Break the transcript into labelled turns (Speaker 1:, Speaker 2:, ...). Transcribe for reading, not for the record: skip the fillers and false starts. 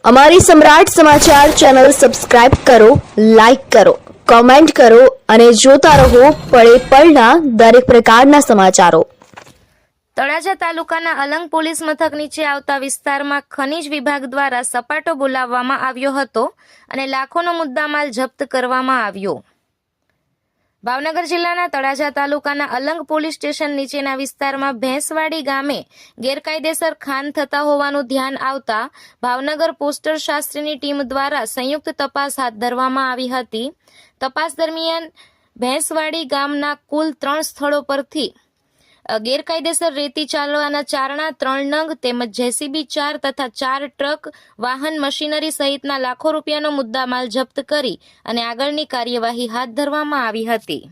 Speaker 1: અમારી સમ્રાટ સમાચાર ચેનલ સબસ્ક્રાઇબ કરો, લાઇક કરો, કોમેન્ટ કરો અને જોતા રહો પળે પળના દરેક પ્રકારના સમાચારો।
Speaker 2: તળાજા તાલુકાના અલંગ પોલીસ મથક નીચે આવતા વિસ્તારમાં ખનીજ વિભાગ દ્વારા સપાટો બોલાવવામાં આવ્યો હતો અને લાખોનો મુદ્દામાલ જપ્ત કરવામાં આવ્યો। ભાવનગર જિલ્લાના તળાજા તાલુકાના અલંગ પોલીસ સ્ટેશન નીચેના વિસ્તારમાં ભેંસવાડી ગામે ગેરકાયદેસર ખાણ થતા હોવાનું ધ્યાન આવતા ભાવનગર પોસ્ટર શાસ્ત્રીની ટીમ દ્વારા સંયુક્ત તપાસ હાથ ધરવામાં આવી હતી। તપાસ દરમિયાન ભેંસવાડી ગામના કુલ 3 સ્થળો પરથી ગેરકાયદેસર રેતી ચાલવાના ચારણા 3 નંગ તેમજ જેસીબી 4 તથા 4 ટ્રક વાહન મશીનરી સહિતના લાખો રૂપિયાનો મુદ્દામાલ જપ્ત કરી અને આગળની કાર્યવાહી હાથ ધરવામાં આવી હતી।